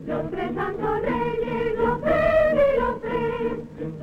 Los tres santos reyes, los tres y los tres,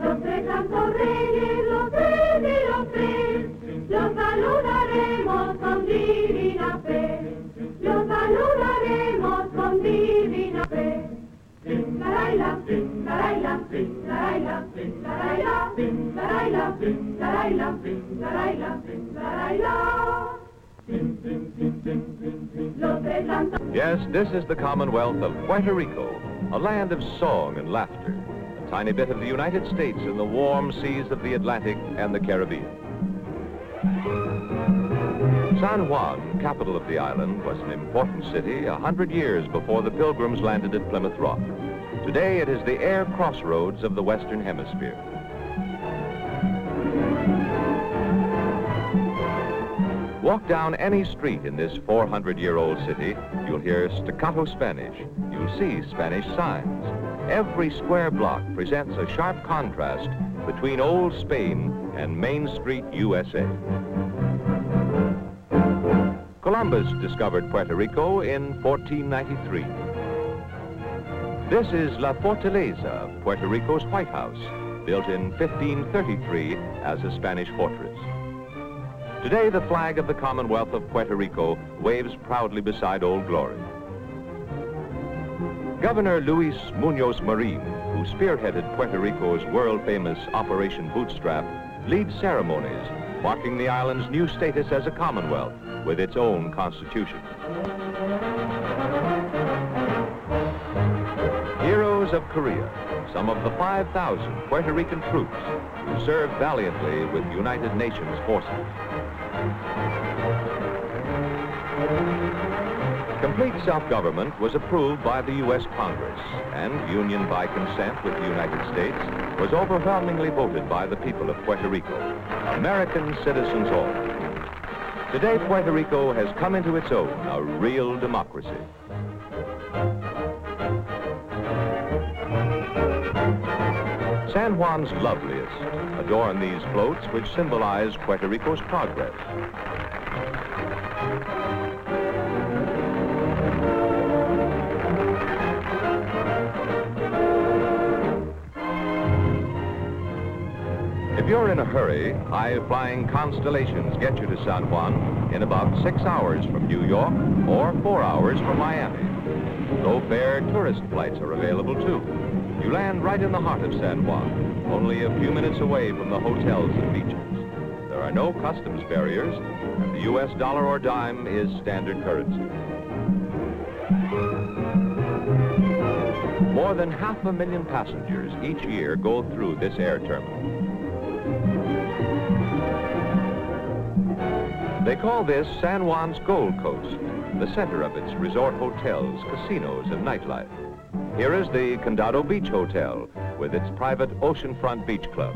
los tres santos reyes, los tres y los tres, los saludaremos con divina fe, los saludaremos con divina fe. Taraila, taraila, taraila, taraila, taraila, taraila, taraila, taraila. Yes, this is the Commonwealth of Puerto Rico, a land of song and laughter, a tiny bit of the United States in the warm seas of the Atlantic and the Caribbean. San Juan, capital of the island, was an important city 100 years before the Pilgrims landed at Plymouth Rock. Today it is the air crossroads of the Western Hemisphere. Walk down any street in this 400-year-old city, you'll hear staccato Spanish. You'll see Spanish signs. Every square block presents a sharp contrast between old Spain and Main Street, USA. Columbus discovered Puerto Rico in 1493. This is La Fortaleza, Puerto Rico's White House, built in 1533 as a Spanish fortress. Today, the flag of the Commonwealth of Puerto Rico waves proudly beside Old Glory. Governor Luis Muñoz Marin, who spearheaded Puerto Rico's world-famous Operation Bootstrap, leads ceremonies marking the island's new status as a Commonwealth with its own constitution. Heroes of Korea, some of the 5,000 Puerto Rican troops who served valiantly with United Nations forces. Complete self-government was approved by the U.S. Congress, and union by consent with the United States was overwhelmingly voted by the people of Puerto Rico, American citizens all. Today, Puerto Rico has come into its own, a real democracy. San Juan's loveliest adorn these floats which symbolize Puerto Rico's progress. If you're in a hurry, high-flying Constellations get you to San Juan in about 6 hours from New York or 4 hours from Miami. Low-fare tourist flights are available too. You land right in the heart of San Juan, only a few minutes away from the hotels and beaches. There are no customs barriers, and the U.S. dollar or dime is standard currency. More than 500,000 passengers each year go through this air terminal. They call this San Juan's Gold Coast, the center of its resort hotels, casinos, and nightlife. Here is the Condado Beach Hotel with its private oceanfront beach club.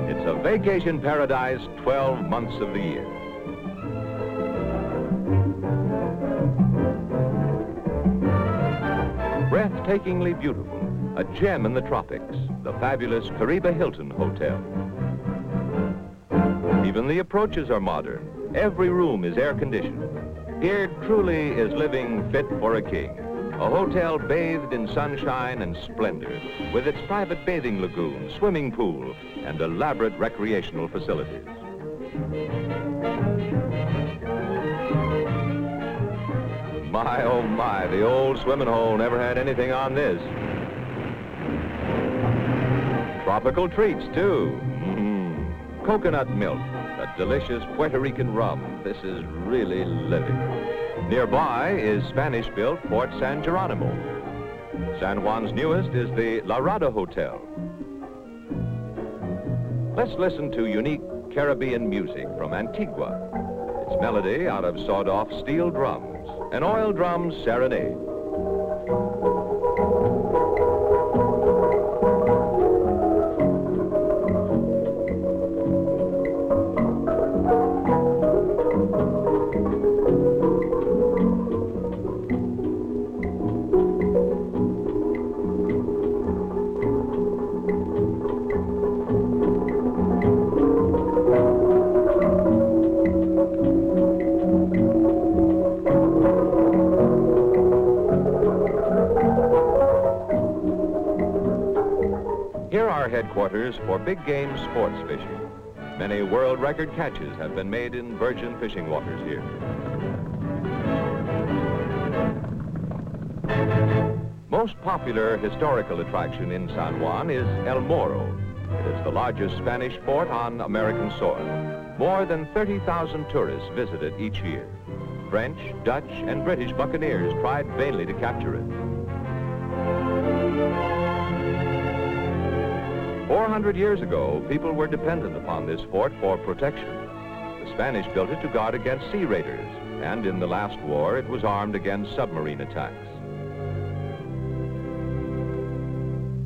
It's a vacation paradise 12 months of the year. Breathtakingly beautiful, a gem in the tropics, the fabulous Caribe Hilton Hotel. Even the approaches are modern. Every room is air-conditioned. Here truly is living fit for a king. A hotel bathed in sunshine and splendor, with its private bathing lagoon, swimming pool, and elaborate recreational facilities. My, oh my, the old swimming hole never had anything on this. Tropical treats, too. Coconut milk, a delicious Puerto Rican rum. This is really living. Nearby is Spanish-built Fort San Geronimo. San Juan's newest is the La Rada Hotel. Let's listen to unique Caribbean music from Antigua. Its melody out of sawed-off steel drums, an oil drum serenade. waters for big game sports fishing. Many world record catches have been made in virgin fishing waters here. Most popular historical attraction in San Juan is El Morro. It is the largest Spanish fort on American soil. More than 30,000 tourists visit it each year. French, Dutch, and British buccaneers tried vainly to capture it. 400 years ago, people were dependent upon this fort for protection. The Spanish built it to guard against sea raiders, and in the last war, it was armed against submarine attacks.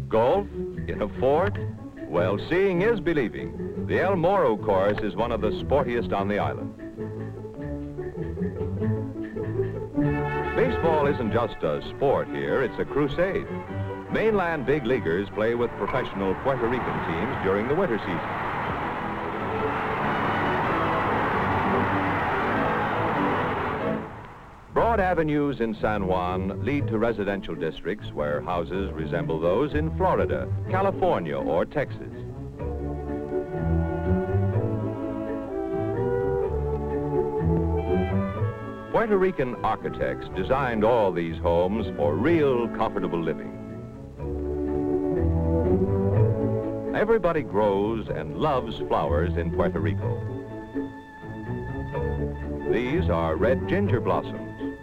Golf in a fort? Well, seeing is believing. The El Morro course is one of the sportiest on the island. Baseball isn't just a sport here, it's a crusade. Mainland big leaguers play with professional Puerto Rican teams during the winter season. Broad avenues in San Juan lead to residential districts where houses resemble those in Florida, California, or Texas. Puerto Rican architects designed all these homes for real comfortable living. Everybody grows and loves flowers in Puerto Rico. These are red ginger blossoms.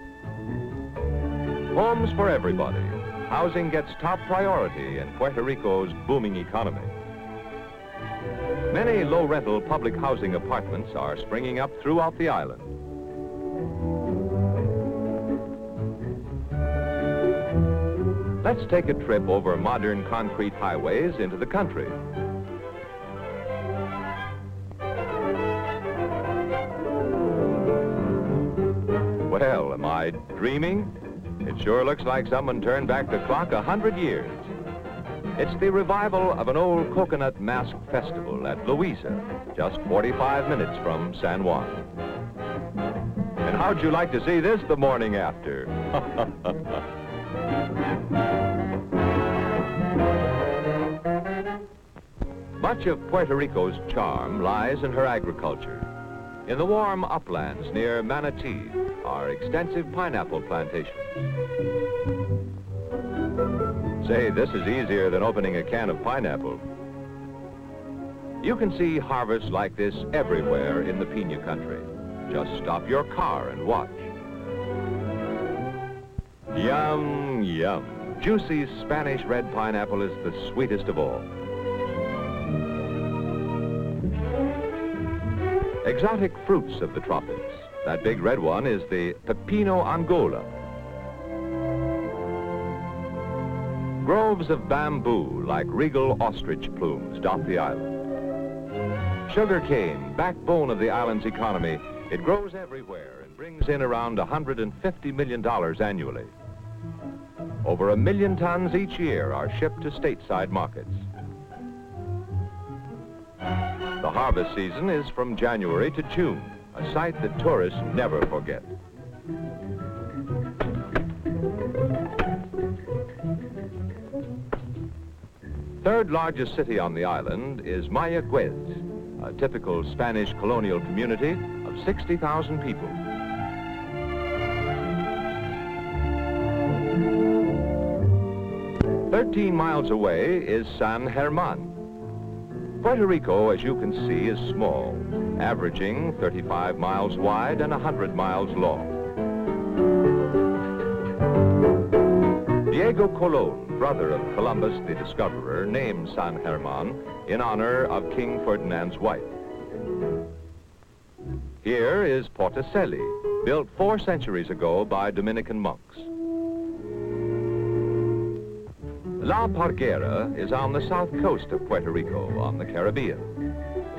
Homes for everybody. Housing gets top priority in Puerto Rico's booming economy. Many low-rental public housing apartments are springing up throughout the island. Let's take a trip over modern concrete highways into the country. Well, am I dreaming? It sure looks like someone turned back the clock 100 years. It's the revival of an old coconut mask festival at Louisa, just 45 minutes from San Juan. And how'd you like to see this the morning after? Much of Puerto Rico's charm lies in her agriculture. In the warm uplands near Manatee are extensive pineapple plantations. Say, this is easier than opening a can of pineapple. You can see harvests like this everywhere in the Piña country. Just stop your car and watch. Yum, yum. Juicy Spanish red pineapple is the sweetest of all. Exotic fruits of the tropics. That big red one is the Pepino Angola. Groves of bamboo like regal ostrich plumes dot the island. Sugar cane, backbone of the island's economy, it grows everywhere and brings in around $150 million annually. Over 1 million tons each year are shipped to stateside markets. The harvest season is from January to June, a sight that tourists never forget. Third largest city on the island is Mayagüez, a typical Spanish colonial community of 60,000 people. "13 miles away is San Germán. Puerto Rico, as you can see, is small, averaging 35 miles wide and 100 miles long. Diego Colón, brother of Columbus the discoverer, named San Germán in honor of King Ferdinand's wife. Here is Portacelli, built 4 centuries ago by Dominican monks. La Parguera is on the south coast of Puerto Rico, on the Caribbean.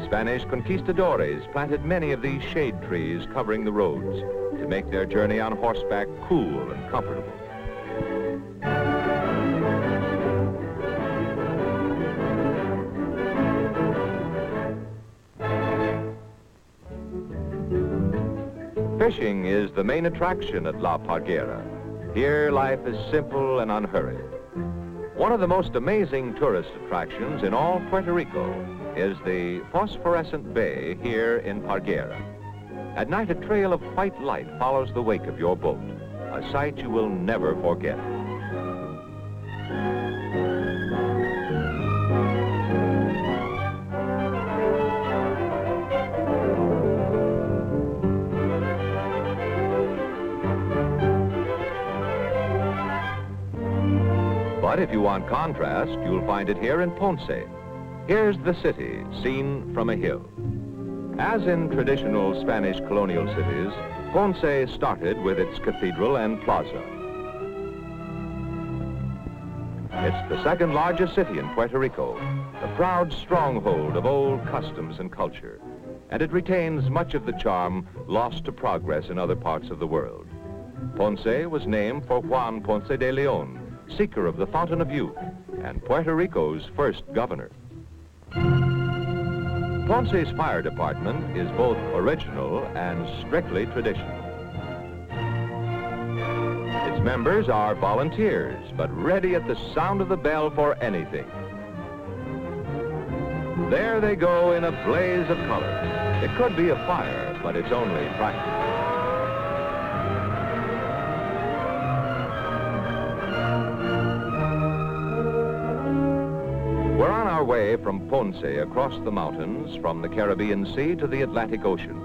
Spanish conquistadores planted many of these shade trees covering the roads to make their journey on horseback cool and comfortable. Fishing is the main attraction at La Parguera. Here, life is simple and unhurried. One of the most amazing tourist attractions in all Puerto Rico is the phosphorescent bay here in Parguera. At night, a trail of white light follows the wake of your boat, a sight you will never forget. But if you want contrast, you'll find it here in Ponce. Here's the city, seen from a hill. As in traditional Spanish colonial cities, Ponce started with its cathedral and plaza. It's the second largest city in Puerto Rico, a proud stronghold of old customs and culture, and it retains much of the charm lost to progress in other parts of the world. Ponce was named for Juan Ponce de Leon, seeker of the Fountain of Youth, and Puerto Rico's first governor. Ponce's fire department is both original and strictly traditional. Its members are volunteers, but ready at the sound of the bell for anything. There they go in a blaze of color. It could be a fire, but it's only practice. We're on our way from Ponce across the mountains, from the Caribbean Sea to the Atlantic Ocean.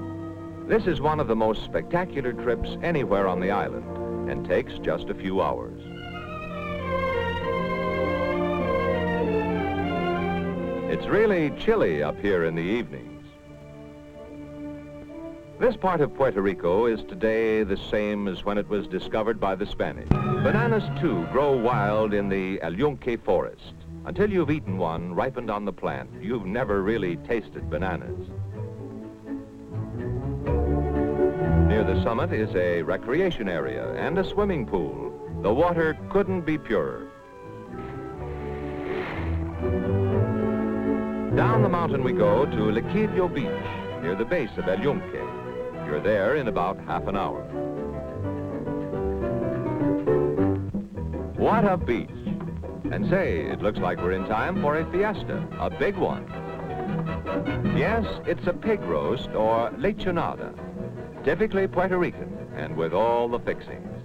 This is one of the most spectacular trips anywhere on the island, and takes just a few hours. It's really chilly up here in the evenings. This part of Puerto Rico is today the same as when it was discovered by the Spanish. Bananas, too, grow wild in the El Yunque forest. Until you've eaten one ripened on the plant, you've never really tasted bananas. Near the summit is a recreation area and a swimming pool. The water couldn't be purer. Down the mountain we go to Liquillo Beach, near the base of El Yunque. You're there in about half an hour. What a beach! And say, it looks like we're in time for a fiesta, a big one. Yes, it's a pig roast or lechonada, typically Puerto Rican and with all the fixings.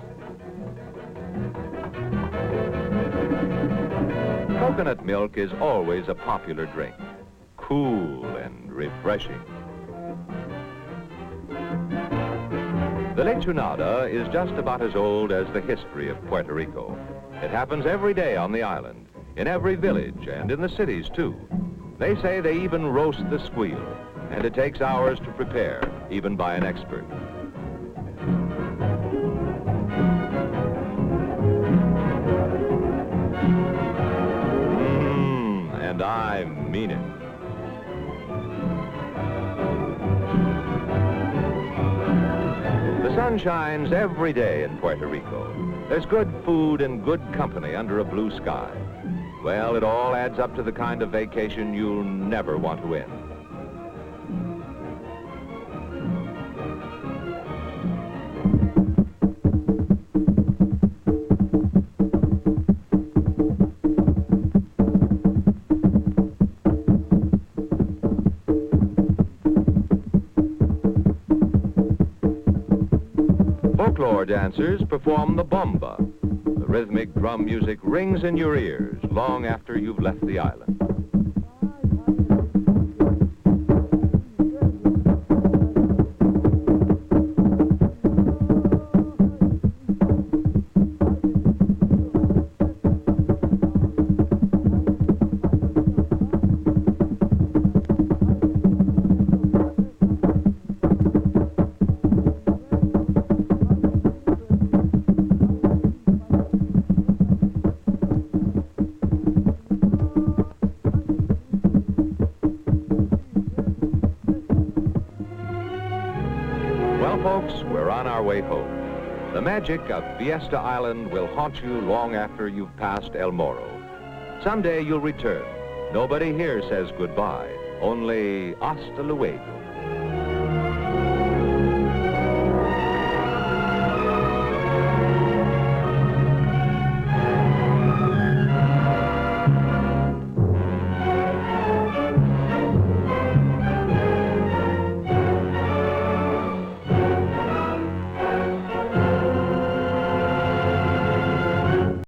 Coconut milk is always a popular drink, cool and refreshing. The lechonada is just about as old as the history of Puerto Rico. It happens every day on the island, in every village, and in the cities, too. They say they even roast the squeal, and it takes hours to prepare, even by an expert. And I mean it. The sun shines every day in Puerto Rico. There's good food and good company under a blue sky. Well, it all adds up to the kind of vacation you'll never want to end. Folklore dancers perform the bomba. The rhythmic drum music rings in your ears long after you've left the island. Well, folks, we're on our way home. The magic of Fiesta Island will haunt you long after you've passed El Morro. Someday you'll return. Nobody here says goodbye, only hasta luego.